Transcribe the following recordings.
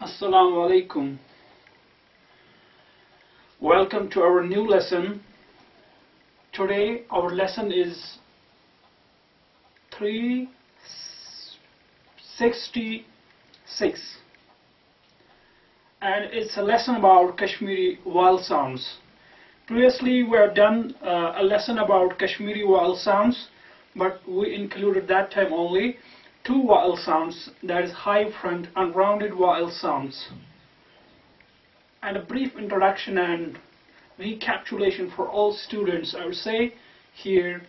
Assalamu alaikum. Welcome to our new lesson. Today our lesson is 366 and it's a lesson about Kashmiri vowel sounds. Previously we have done a lesson about Kashmiri vowel sounds, but we included that time only two vowel sounds, that is high front unrounded vowel sounds. And a brief introduction and recapitulation for all students. I would say here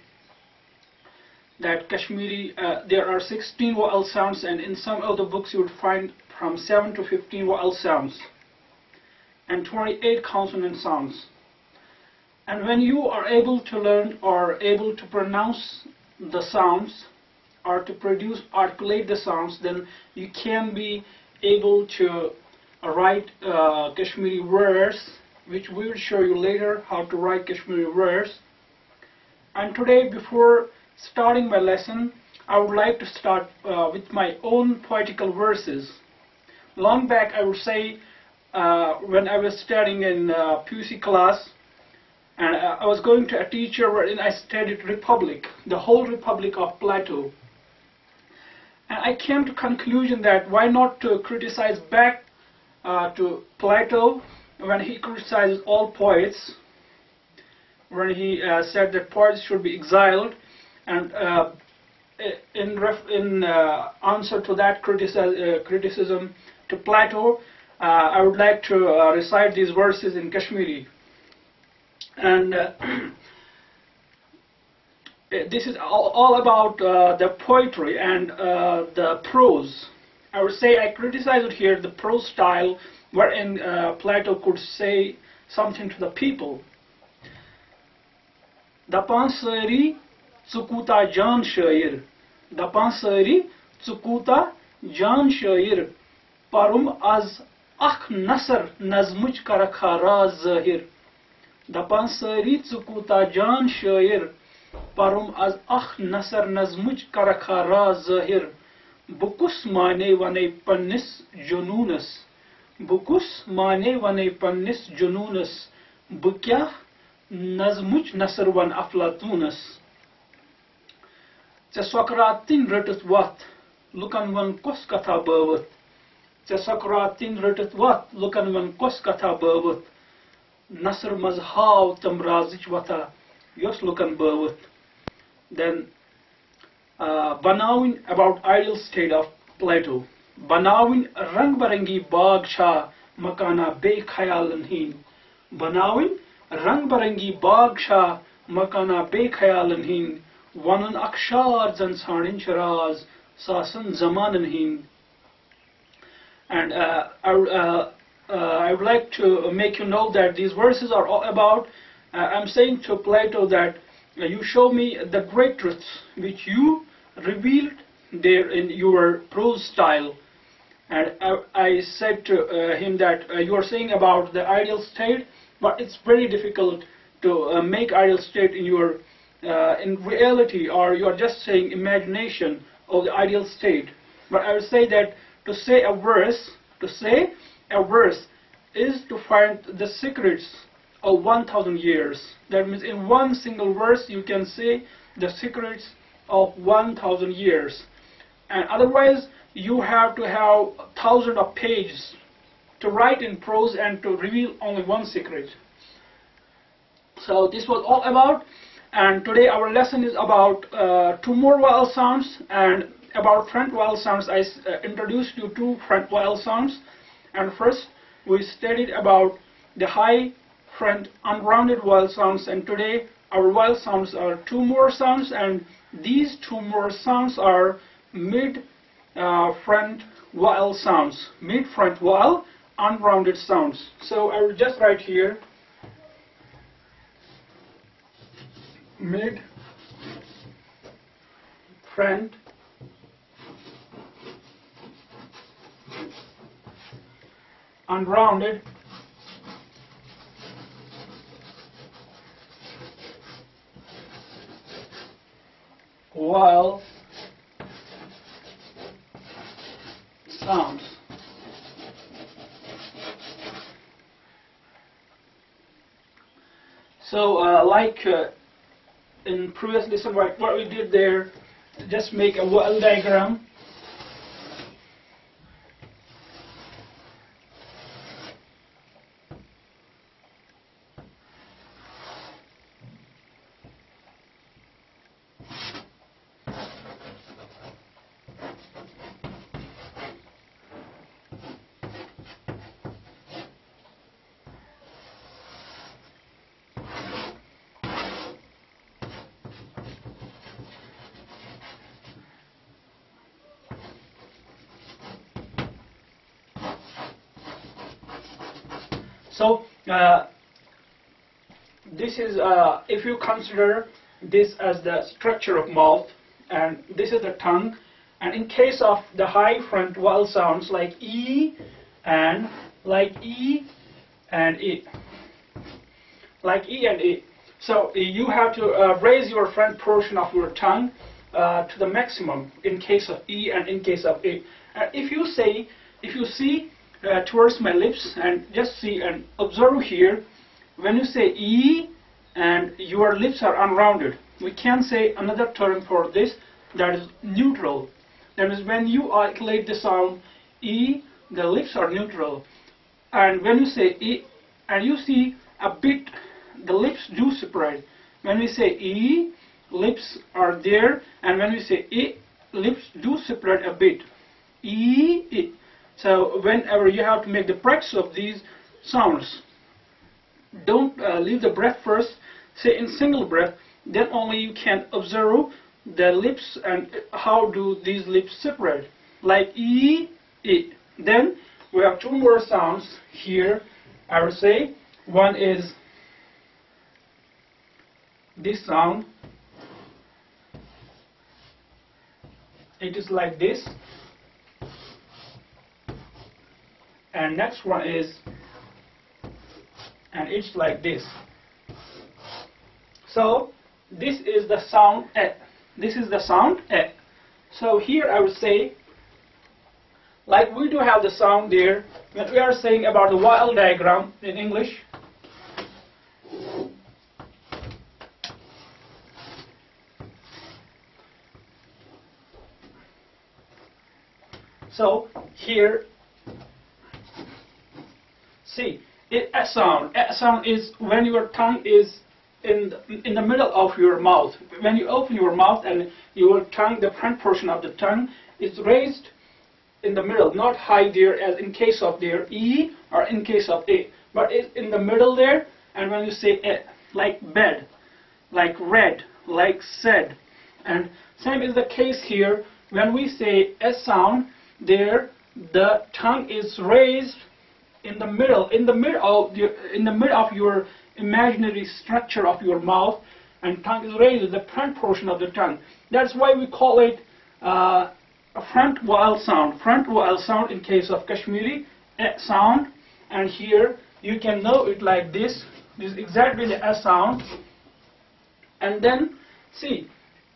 that Kashmiri, there are 16 vowel sounds, and in some other books you would find from 7 to 15 vowel sounds and 28 consonant sounds. And when you are able to learn or able to pronounce the sounds or to articulate the sounds, then you can be able to write Kashmiri words, which we will show you later how to write Kashmiri words. And today, before starting my lesson, I would like to start with my own poetical verses. Long back, I would say, when I was studying in PUC class, and I was going to a teacher wherein I studied Republic, the whole Republic of Plato. And I came to conclusion that why not to criticize back to Plato when he criticizes all poets, when he said that poets should be exiled, and in answer to that criticism to Plato, I would like to recite these verses in Kashmiri. And this is all about the poetry and the prose. I would say I criticized here the prose style wherein Plato could say something to the people. Dapan sari tsukuta jan shair, dapan sari tsukuta jan shair, parum az akh nasr nazmuj karakha raz zahir. Dapan sari tsukuta jan shair, parum az akh nasr nazmuj karakha raz zahir. Bukus mane vane pannis jununas, bukus mane vane pannis jununas, bukyah nazmuj nasr van aflatunas. Tse Socratin rutut wat, lukan van kos katha bavut. Tse Socratin rutut wat, lukan van kos katha bavut. Nasr mazhav tamrazich vata, yos lukan bavut. Then Banawin, about ideal state of Plato. Banawin rang barangi baag shah makana be khayalan hin. Banawin rang barangi baag shah makana be khayalan hin. Wanan akshar zansanin sharaz sasan zamanan hin. And I would like to make you know that these verses are all about, I'm saying to Plato that you show me the great truths which you revealed there in your prose style. And I said to him that you are saying about the ideal state, but it's very difficult to make ideal state in your in reality, or you are just saying imagination of the ideal state. But I would say that to say a verse is to find the secrets of 1,000 years. That means in one single verse you can say the secrets of 1,000 years. And otherwise you have to have thousands of pages to write in prose and to reveal only one secret. So this was all about, and today our lesson is about two more vowel sounds. And about front vowel sounds, I introduced you two front vowel sounds. And first we studied about the high front unrounded vowel sounds, and today our vowel sounds are two more sounds, and these two more sounds are mid front vowel sounds, mid front vowel unrounded sounds. So I will just write here mid front unrounded vowel sounds. So in previous lesson, what we did there, just make a vowel diagram. So this is if you consider this as the structure of mouth, and this is the tongue, and in case of the high front vowel sounds like E and E and E, like E and E. So you have to raise your front portion of your tongue to the maximum in case of E and in case of E. And if you see towards my lips, and just see and observe here, when you say E and your lips are unrounded, we can say another term for this, that is neutral. That is, when you articulate the sound E, the lips are neutral, and when you say E and you see a bit, the lips do separate. When we say E, lips are there, and when we say E, lips do separate a bit. E, E. So whenever you have to make the practice of these sounds, don't leave the breath first, say in single breath, then only you can observe the lips and how do these lips separate, like E, E. Then we have two more sounds here. I will say one is this sound, it is like this. And next one is, and it's like this. So this is the sound E. This is the sound E. So here I would say, like we do have the sound there, when we are saying about the vowel diagram in English. So here, see, a sound. A sound is when your tongue is in the middle of your mouth. When you open your mouth and your tongue, the front portion of the tongue is raised in the middle, not high there as in case of their E or in case of A, but it's in the middle there. And when you say A, like bed, like red, like said, and same is the case here. When we say a sound, there the tongue is raised in the middle of your imaginary structure of your mouth, and tongue is raised, the front portion of the tongue. That's why we call it a front vowel sound. Front vowel sound in case of Kashmiri, a sound, and here you can know it like this. This is exactly the a sound. And then see,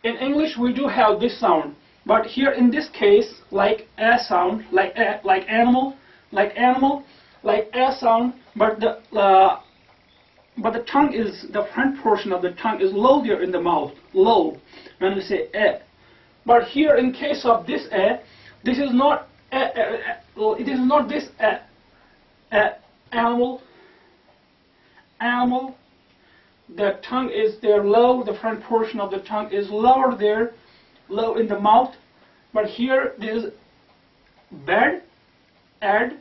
in English we do have this sound, but here in this case, like a sound, like a, like animal, like a sound, but the tongue is, the front portion of the tongue is low there in the mouth, low, when we say a. But here in case of this a, this is not it is not this animal, the tongue is there low, the front portion of the tongue is lower there, low in the mouth. But here there is bed, add,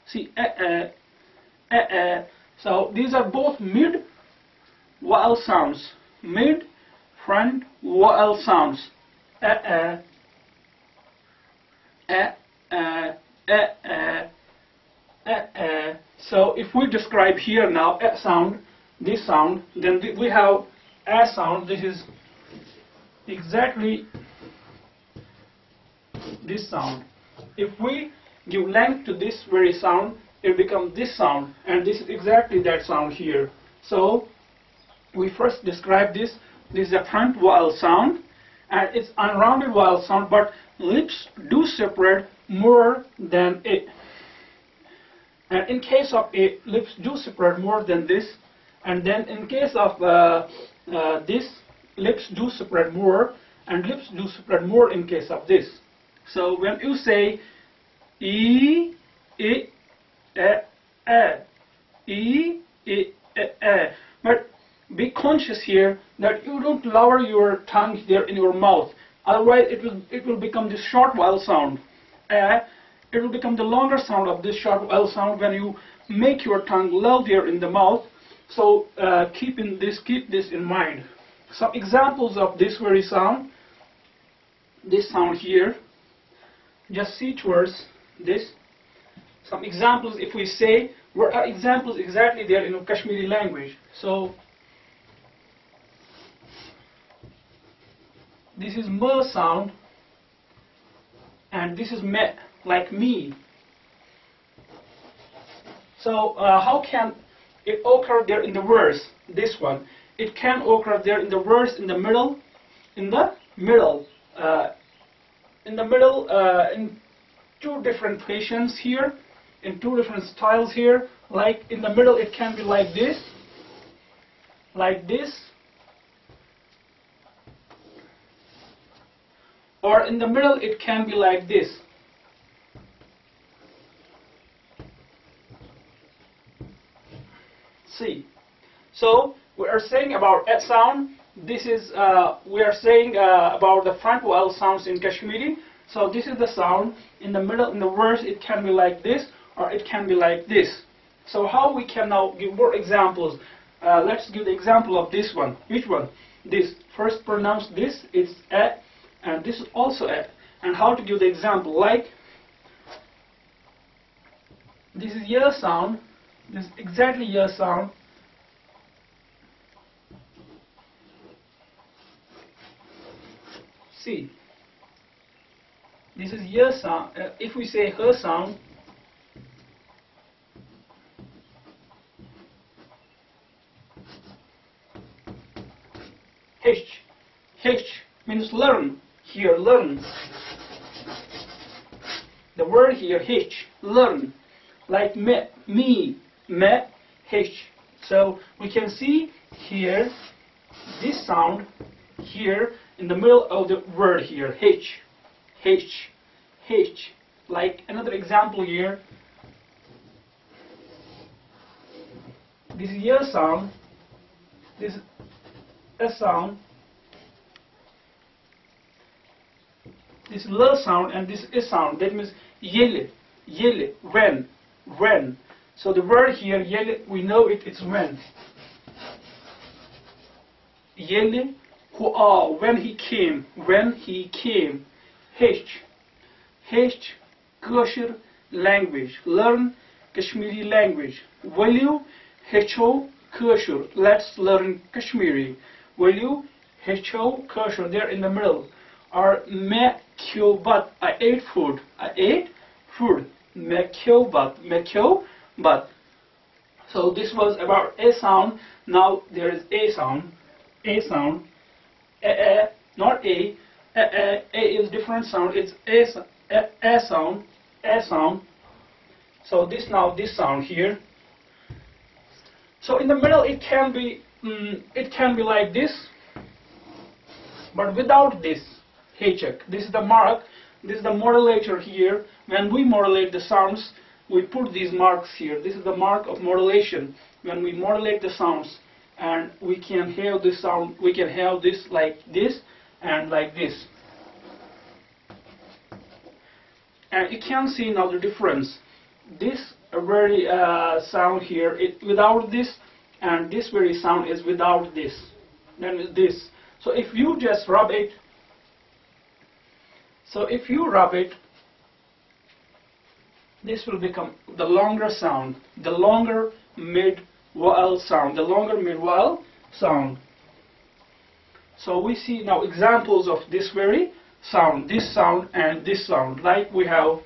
see, so these are both mid vowel sounds, mid front vowel sounds. So if we describe here now a sound, this sound, then we have a sound. This is exactly this sound. If we give length to this very sound, it becomes this sound, and this is exactly that sound here. So we first describe this. This is a front vowel sound, and it's unrounded vowel sound, but lips do separate more than a. And in case of a, lips do spread more than this. And then in case of this, lips do spread more, and lips do spread more in case of this. So when you say e, I, e, but be conscious here that you don't lower your tongue there in your mouth. Otherwise, it will become this short vowel sound. It will become the longer sound of this short vowel sound when you make your tongue low there in the mouth. So keep this in mind. Some examples of this very sound. This sound here. Just see towards this. Some examples, if we say, what are examples exactly there in Kashmiri language? So this is m sound, and this is me, like me. So how can it occur there in the verse? This one, it can occur there in the verse in the middle, in two different positions here, in two different styles here. Like in the middle, it can be like this, or in the middle it can be like this. See, so we are saying about a sound. This is we are saying about the front vowel sounds in Kashmiri. So this is the sound. In the middle, in the verse, it can be like this, or it can be like this. So how we can now give more examples? Let's give the example of this one. Which one? This. First pronounce this. It's a, and this is also a. And how to give the example? Like this is ya sound. This is exactly ya sound. See. This is ya sound. If we say her sound, H means learn. Here, learn. The word here, H, learn. Like me, H. So we can see here this sound here in the middle of the word here, H. Like another example here. This is ya sound. This is a sound. This is l sound, and this is sound. That means yele, when. So the word here, yele, we know it's when. Yele, when he came. H, Kashmir language. Learn Kashmiri language. Will you Hecho Kashmir? Let's learn Kashmiri. Will you Hecho Kashmir? There in the middle. Or me kyo but. I ate food. Me kyo but. So this was about a sound. Now there is a sound. Not a. A is different sound. It's a sound. So this sound here. So in the middle it can be like this, but without this hechek. This is the mark. This is the modulator here. When we modulate the sounds, we put these marks here. This is the mark of modulation. When we modulate the sounds, and we can have this sound. We can have this like this and like this. And you can see now the difference. This very sound here, without this, and this very sound is without this. Then is this. So if you just rub it, this will become the longer sound, the longer mid vowel sound. So we see now examples of this very sound, this sound and this sound. Like we have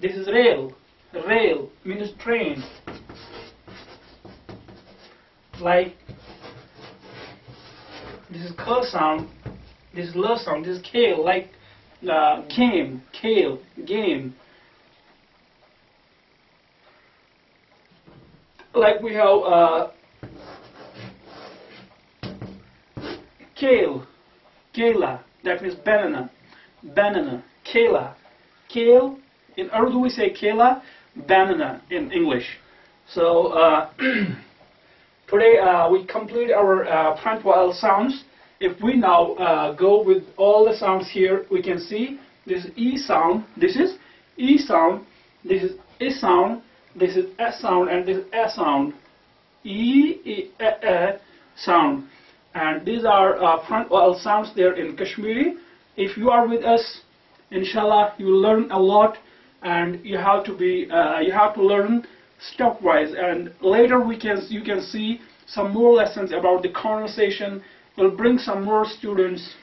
this is rail means train. Like this is k sound, This is l sound. This is kale, like game, kale, game. Like we have kale, kela. That means banana, banana, kela, kale. In Urdu we say kela, banana in English. So today we complete our front vowel sounds. If we now go with all the sounds here, we can see this is E sound, this is E sound, this is I sound, this is S sound, and this is A sound. E, sound. And these are front vowel sounds there in Kashmiri. If you are with us, inshallah, you will learn a lot, and you have to learn stepwise. And later you can see some more lessons about the conversation. We'll bring some more students,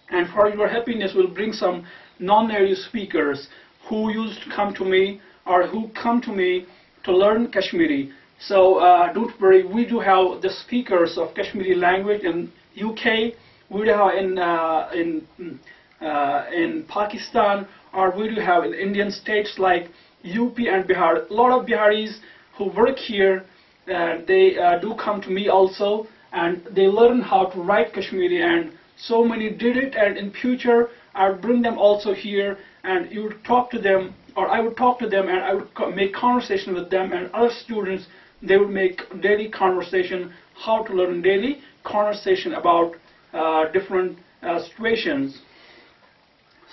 and for your happiness, we'll bring some non-native speakers who used to come to me or who come to me to learn Kashmiri. So don't worry, we do have the speakers of Kashmiri language in UK, we do have in Pakistan, or we do have in Indian states like UP and Bihar. A lot of Biharis who work here, they do come to me also, and they learn how to write Kashmiri, and so many did it, and in future I would bring them also here, and you would talk to them, or I would talk to them, and I would make conversation with them, and other students, they would make daily conversation, how to learn daily conversation about different situations.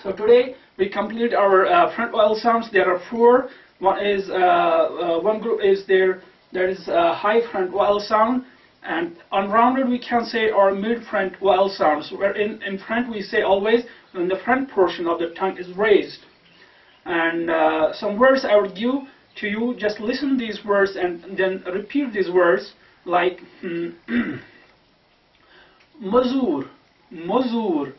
So today we completed our front vowel sounds. There are four. One group is there is a high front vowel sound, and unrounded we can say are mid front vowel sounds, where in front we say always when the front portion of the tongue is raised. And some words I would give to you, just listen to these words and then repeat these words, like mazur, mazur,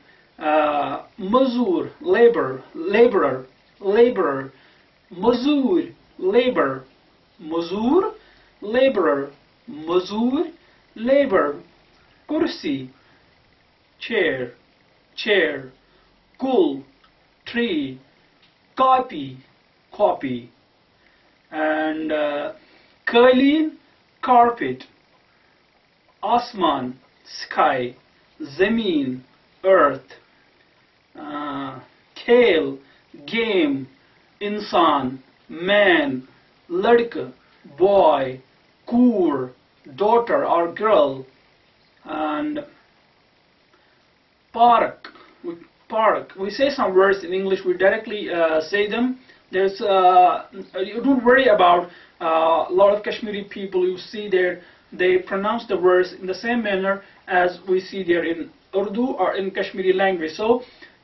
mazur, labor, laborer, laborer, mazur, labor, mazur, laborer, mazur, labor, kursi, chair, chair, gul, tree, copy, copy, and kaleen, carpet, asman, sky, zameen, earth, kale, game, insan, man, ladka, boy, koor, daughter or girl, and park. Park. We say some words in English, we directly say them. There's you don't worry about a lot of Kashmiri people you see there, they pronounce the words in the same manner as we see there in Urdu or in Kashmiri language. So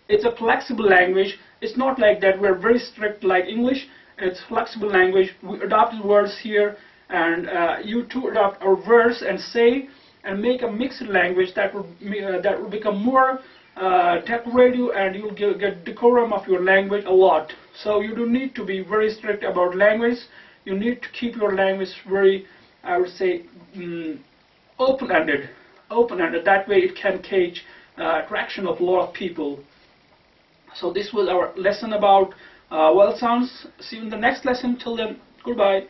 it's a flexible language. It's not like that we're very strict like English. It's flexible language. We adopted words here, and you too adopt our words and say and make a mixed language that will become more decorative, and you'll get decorum of your language a lot. So you don't need to be very strict about language. You need to keep your language very, I would say, open-ended. Open-ended. That way it can catch attraction of a lot of people. So this was our lesson about vowel sounds. See you in the next lesson. Till then, goodbye.